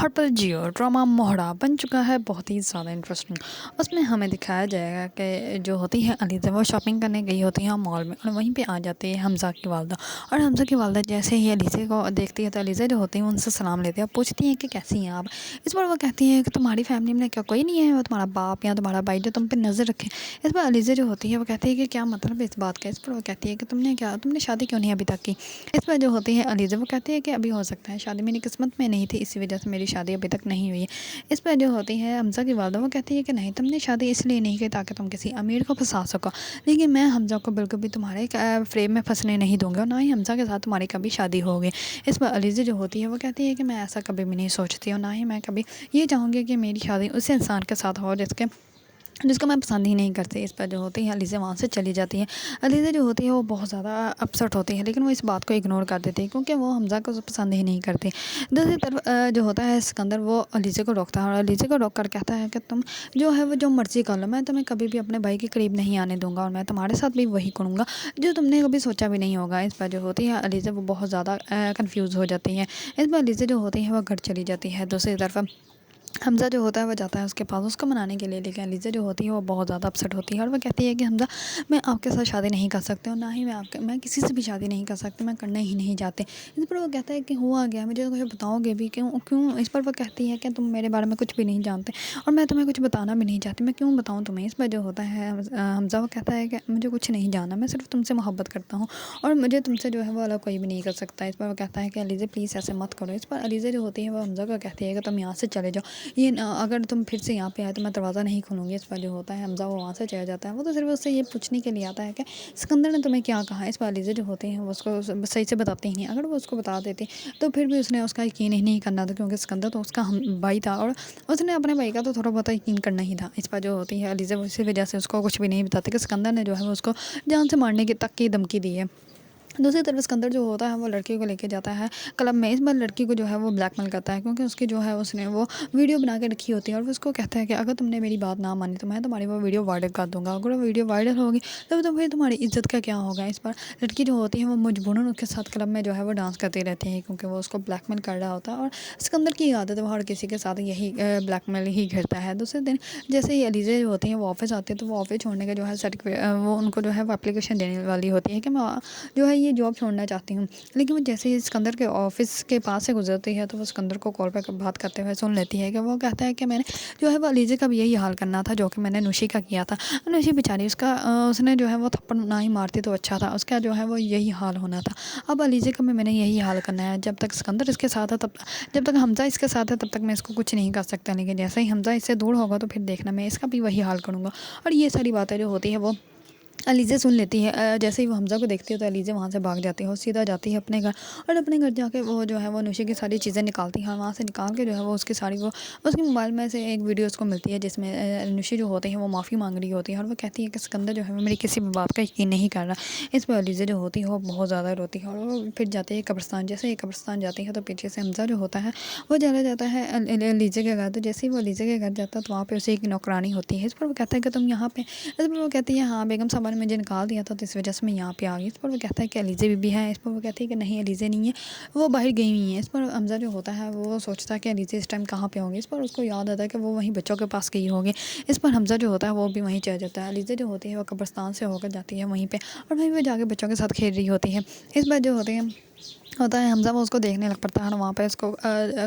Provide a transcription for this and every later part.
ہرپل Jio drama موہرا بن چکا ہے بہت ہی زیادہ انٹرسٹنگ۔ اس میں ہمیں دکھایا جائے گا کہ جو ہوتی ہے علیزہ وہ شاپنگ کرنے گئی ہوتی ہے مال میں، اور وہیں پہ آ جاتی ہے حمزہ کی والدہ، اور حمزہ کی والدہ جیسے ہی علیزہ کو دیکھتی ہے تو علیزہ جو ہوتی ہے ان سے سلام لیتی ہے اور پوچھتی ہیں کہ کیسی ہیں آپ۔ اس پر وہ کہتی ہے کہ تمہاری فیملی میں کیا کوئی نہیں ہے، وہ تمہارا باپ یا تمہارا بھائی جو تم پہ نظر رکھے۔ اس پر علیزہ جو ہوتی ہے وہ کہتی ہے کہ کیا مطلب ہے اس بات کا۔ اس پر وہ کہتی ہے کہ تم نے شادی کیوں نہیں ابھی تک کی۔ اس پر جو ہوتی ہے علیزہ وہ کہتی ہے کہ ابھی ہو سکتا ہے شادی میری قسمت میں نہیں تھی، اسی وجہ سے میری شادی ابھی تک نہیں ہوئی ہے۔ اس پر جو ہوتی ہے حمزہ کی والدہ وہ کہتی ہے کہ نہیں، تم نے شادی اس لیے نہیں کی تاکہ تم کسی امیر کو پھنسا سکو، لیکن میں حمزہ کو بالکل بھی تمہارے فریب میں پھنسنے نہیں دوں گی، اور نہ ہی حمزہ کے ساتھ تمہاری کبھی شادی ہوگی۔ اس پر علیزہ جو ہوتی ہے وہ کہتی ہے کہ میں ایسا کبھی بھی نہیں سوچتی، اور نہ ہی میں کبھی یہ چاہوں گی کہ میری شادی اس انسان کے ساتھ ہو جس کو میں پسند ہی نہیں کرتی۔ اس پر جو ہوتی ہے علیزہ وہاں سے چلی جاتی ہے۔ علیزہ جو ہوتی ہے وہ بہت زیادہ اپسٹ ہوتی ہے، لیکن وہ اس بات کو اگنور کر دیتی ہے کیونکہ وہ حمزہ کو پسند ہی نہیں کرتی۔ دوسری طرف جو ہوتا ہے سکندر وہ علیزہ کو روکتا ہے، اور علیزہ کو روک کر کہتا ہے کہ تم جو ہے وہ جو مرضی کر لو، میں تمہیں کبھی بھی اپنے بھائی کے قریب نہیں آنے دوں گا، اور میں تمہارے ساتھ بھی وہی کروں گا جو تم نے کبھی سوچا بھی نہیں ہوگا۔ اس پر جو ہوتی ہے علیزہ وہ بہت زیادہ کنفیوز ہو جاتی ہے۔ اس پر علیزہ جو ہوتی ہے وہ گھر چلی جاتی ہے۔ دوسری طرف حمزہ جو ہوتا ہے وہ جاتا ہے اس کے پاس اس کو منانے کے لیے، لیکن علیزہ جو ہوتی ہے وہ بہت زیادہ اپسٹ ہوتی ہے، اور وہ کہتی ہے کہ حمزہ میں آپ کے ساتھ شادی نہیں کر سکتی، اور نہ ہی میں کسی سے بھی شادی نہیں کر سکتی، میں کرنا ہی نہیں چاہتی۔ اس پر وہ کہتا ہے کہ ہوا گیا، مجھے کچھ بتاؤ گے بھی کیوں۔ اس پر وہ کہتی ہے کہ تم میرے بارے میں کچھ بھی نہیں جانتے، اور میں تمہیں کچھ بتانا بھی نہیں چاہتی، میں کیوں بتاؤں تمہیں۔ اس پر جو ہوتا ہے حمزہ وہ کہتا ہے کہ مجھے کچھ نہیں جانا، میں صرف تم سے محبت کرتا ہوں، اور مجھے تم سے جو ہے وہ الگ کوئی بھی نہیں کر سکتا۔ اس پر وہ کہتا ہے کہ علیزہ پلیز ایسے مت کرو۔ اس پر علیزہ جو ہوتی ہے وہ حمزہ کو کہتی ہے کہ تم یہاں سے چلے جاؤ، یہ اگر تم پھر سے یہاں پہ آئے تو میں دروازہ نہیں کھولوں گی۔ اس پر جو ہوتا ہے حمزہ وہ وہاں سے چلا جاتا ہے، وہ تو صرف اس سے یہ پوچھنے کے لیے آتا ہے کہ سکندر نے تمہیں کیا کہا۔ اس پر علیزہ جو ہوتے ہیں وہ اس کو صحیح سے بتاتے ہی نہیں، اگر وہ اس کو بتا دیتی تو پھر بھی اس نے اس کا یقین ہی نہیں کرنا تھا، کیونکہ سکندر تو اس کا بھائی تھا، اور اس نے اپنے بھائی کا تو تھوڑا بہت یقین کرنا ہی تھا۔ اس پر جو ہوتی ہے علیزہ اسی وجہ سے اس کو کچھ بھی نہیں بتاتی کہ سکندر نے جو ہے وہ اس کو جان سے مارنے کی تک کی دھمکی دی ہے۔ دوسری طرف سکندر جو ہوتا ہے وہ لڑکی کو لے کے جاتا ہے کلب میں۔ اس بار لڑکی کو جو ہے وہ بلیک میل کرتا ہے، کیونکہ اس کی جو ہے اس نے وہ ویڈیو بنا کے رکھی ہوتی ہے، اور وہ اس کو کہتا ہے کہ اگر تم نے میری بات نہ مانی تو میں تمہاری وہ ویڈیو وائرل کر دوں گا، اگر وہ ویڈیو وائرل ہوگی تو پھر تمہاری عزت کا کیا ہوگا۔ اس پر لڑکی جو ہوتی ہے وہ مجبوراً اس کے ساتھ کلب میں جو ہے وہ ڈانس کرتی رہتی ہے، کیونکہ وہ اس کو بلیک میل کر رہا ہوتا ہے، اور سکندر کی عادت ہے وہ ہر کسی کے ساتھ یہی بلیک میل ہی گھرتا ہے۔ دوسرے دن جیسے ہی علیزہ جو ہوتی ہیں وہ آفس آتے ہیں تو وہ آفس چھوڑنے کا جو ہے وہ ان کو جو ہے وہ اپلیکیشن دینے والی ہوتی ہے کہ میں جو ہے یہ جاب چھوڑنا چاہتی ہوں، لیکن وہ جیسے ہی سکندر کے آفس کے پاس سے گزرتی ہے تو وہ سکندر کو کال پہ بات کرتے ہوئے سن لیتی ہے کہ وہ کہتا ہے کہ میں نے جو ہے وہ علیزہ کا بھی یہی حال کرنا تھا جو کہ میں نے نوشی کا کیا تھا۔ نوشی بیچاری اس نے جو ہے وہ تھپڑ نہ ہی مارتی تو اچھا تھا، اس کا جو ہے وہ یہی حال ہونا تھا، اب علیزہ کا بھی میں نے یہی حال کرنا ہے۔ جب تک سکندر اس کے ساتھ ہے جب تک حمزہ اس کے ساتھ ہے تب تک میں اس کو کچھ نہیں کر سکتا، لیکن جیسے ہی حمزہ اس سے دور ہوگا تو پھر دیکھنا میں اس کا بھی وہی حال کروں گا۔ اور یہ ساری باتیں جو ہوتی ہے وہ علیزہ سن لیتی ہے۔ جیسے ہی وہ حمزہ کو دیکھتی ہے تو علیزہ وہاں سے بھاگ جاتی ہے اور سیدھا جاتی ہے اپنے گھر، اور اپنے گھر جا کے وہ جو ہے وہ نوشی کی ساری چیزیں نکالتی ہے، وہاں سے نکال کے جو ہے وہ اس کی ساری اس کے موبائل میں سے ایک ویڈیو اس کو ملتی ہے جس میں نوشی جو ہوتے ہیں وہ معافی مانگ رہی ہوتی ہے، اور وہ کہتی ہے کہ سکندر جو ہے وہ میری کسی بھی بات کا یقین نہیں کر رہا۔ اس پہ علیزہ جو ہوتی ہے وہ بہت زیادہ روتی ہے، اور وہ پھر جاتی ہے قبرستان۔ جیسے ہی قبرستان جاتی ہے تو پیچھے سے حمزہ جو ہوتا ہے وہ چلا جاتا ہے علیزہ کے گھر، تو جیسے ہی وہ علیزہ کے گھر جاتا ہے تو وہاں پہ اسے ایک نوکرانی ہوتی ہے۔ اس پر وہ کہتا ہے کہ تم یہاں پہ، اس پر وہ کہتی ہے ہاں بیگم صاحبہ نے مجھے نکال دیا تھا تو اس وجہ سے میں یہاں پہ آ گئی۔ اس پر وہ کہتا ہے کہ علیزہ بھی ہے۔ اس پر وہ کہتی ہے کہ نہیں علیزہ نہیں ہے، وہ باہر گئی ہوئی ہیں۔ اس پر حمزہ جو ہوتا ہے وہ سوچتا ہے کہ علیزہ اس ٹائم کہاں پہ ہوں گی۔ اس پر اس کو یاد آتا ہے کہ وہ وہیں بچوں کے پاس گئی ہوگی۔ اس پر حمزہ جو ہوتا ہے وہ بھی وہیں چلا جاتا ہے۔ علیزہ جو ہوتی ہے وہ قبرستان سے ہو کر جاتی ہے وہیں پہ، اور وہیں پہ جا کے بچوں کے ساتھ کھیل رہی ہوتی ہے۔ اس پر جو ہوتا ہے حمزہ وہ اس کو دیکھنے لگ پڑتا ہے، اور وہاں پہ اس کو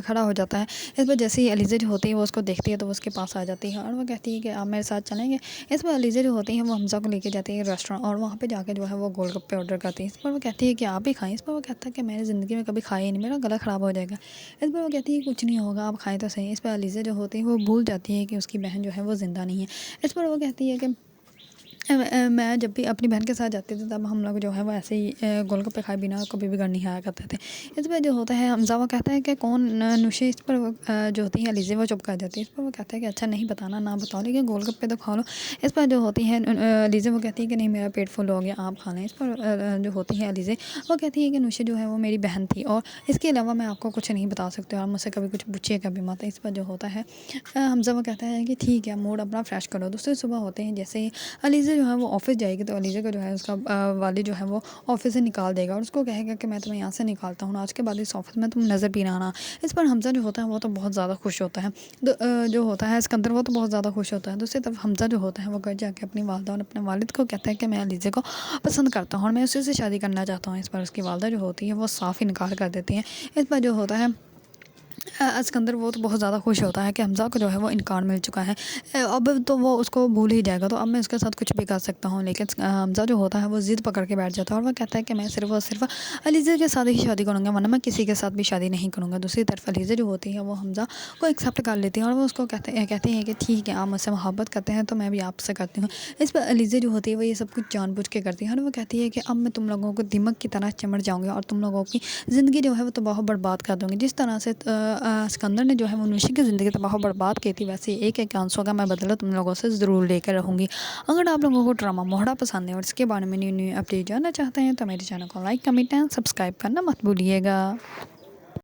کھڑا ہو جاتا ہے۔ اس پر جیسے ہی علیزہ جو ہوتی ہے وہ اس کو دیکھتی ہے تو وہ اس کے پاس آ جاتی ہے، اور وہ کہتی ہے کہ آپ میرے ساتھ چلیں گے۔ اس پر علیزہ جو ہوتی ہے وہ حمزہ کو لے کے جاتی ہے ریسٹورینٹ، اور وہاں پہ جا کے جو ہے وہ گول گپے آرڈر کرتی ہے۔ اس پر وہ کہتی ہے کہ آپ بھی کھائیں۔ اس پر وہ کہتا ہے کہ میں نے زندگی میں کبھی کھایا ہی نہیں، میرا گلا خراب ہو جائے گا۔ اس پر وہ کہتی ہے کچھ نہیں ہوگا، آپ کھائیں تو صحیح۔ اس پر علیزہ جو ہوتی ہے وہ بھول جاتی ہے کہ اس کی بہن جو ہے وہ زندہ نہیں ہے۔ اس پر وہ کہتی ہے کہ میں جب بھی اپنی بہن کے ساتھ جاتی تھی تب ہم لوگ جو ہے وہ ایسے ہی گول گپے کھائے بنا کبھی بھی گھر نہیں آیا کرتے تھے۔ اس پہ جو ہوتا ہے حمزہ وہ کہتا ہے کہ کون نوشی۔ اس پر جو ہوتی ہے علیزہ وہ چپ کر جاتی ہے۔ اس پر وہ کہتا ہے کہ اچھا نہیں بتانا، نہ بتاؤ، لیکن گول گپے تو کھا لو۔ اس پر جو ہوتی ہے علیزہ وہ کہتی ہے کہ نہیں میرا پیٹ فل ہو گیا، آپ کھا لیں۔ اس پر جو ہوتی ہے علیزہ وہ کہتی ہے کہ نوشی جو ہے وہ میری بہن تھی، اور اس کے علاوہ میں آپ کو کچھ نہیں بتا سکتی، اور مجھ سے کبھی کچھ پوچھیے کبھی مت۔ اس پر جو ہوتا ہے حمزہ وہ کہتا ہے کہ ٹھیک ہے موڈ اپنا فریش کرو۔ دوسری صبح ہوتے ہیں جیسے ہی علیزہ علیزہ جو ہے وہ آفس جائے گی تو علیزہ کو جو ہے اس کا والد جو ہے وہ آفس سے نکال دے گا اور اس کو کہے گا کہ میں تمہیں یہاں سے نکالتا ہوں، آج کے بعد اس آفس میں تم نظر بھی نہ آنا۔ اس پر حمزہ جو ہوتا ہے وہ تو بہت زیادہ خوش ہوتا ہے، تو جو ہوتا ہے اسکندر وہ تو بہت زیادہ خوش ہوتا ہے۔ دوسری طرف حمزہ جو ہوتا ہے وہ گھر جا کے اپنی والدہ اور اپنے والد کو کہتا ہے کہ میں علیزہ کو پسند کرتا ہوں اور میں اسی سے شادی کرنا چاہتا ہوں۔ اس پر اس کی والدہ جو ہوتی ہے وہ صاف انکار کر دیتی ہیں۔ اس پر جو ہوتا ہے اسکندر وہ تو بہت زیادہ خوش ہوتا ہے کہ حمزہ کو جو ہے وہ انکار مل چکا ہے، اب تو وہ اس کو بھول ہی جائے گا، تو اب میں اس کے ساتھ کچھ بھی کر سکتا ہوں۔ لیکن حمزہ جو ہوتا ہے وہ ضد پکڑ کے بیٹھ جاتا ہے اور وہ کہتا ہے کہ میں صرف اور صرف علیزہ کے ساتھ ہی شادی کروں گا، ورنہ میں کسی کے ساتھ بھی شادی نہیں کروں گا۔ دوسری طرف علیزہ جو ہوتی ہے وہ حمزہ کو ایکسیپٹ کر لیتی ہے اور وہ اس کو کہتے ہیں کہ ٹھیک ہے آپ مجھ سے محبت کرتے ہیں تو میں بھی آپ سے کرتی ہوں۔ اس پر علیزہ جو ہوتی ہے وہ یہ سب کچھ جان بوجھ کے کرتی ہے اور وہ کہتی ہے کہ اب میں تم لوگوں کو دمک کی طرح چمٹ جاؤں گی اور تم لوگوں کی زندگی جو ہے وہ تباہ و برباد کر دوں گی۔ جس طرح سے اسکندر نے جو ہے وہ نوشین کی زندگی تباہ و برباد کی تھی، ویسے ایک ایک آنسو کا میں بدلہ تم لوگوں سے ضرور لے کر رہوں گی۔ اگر آپ لوگوں کو ڈرامہ موہڑا پسند ہے اور اس کے بارے میں نیو اپڈیٹ جاننا چاہتے ہیں تو میرے چینل کو لائک، کمنٹ اینڈ سبسکرائب کرنا مت بھولیے گا۔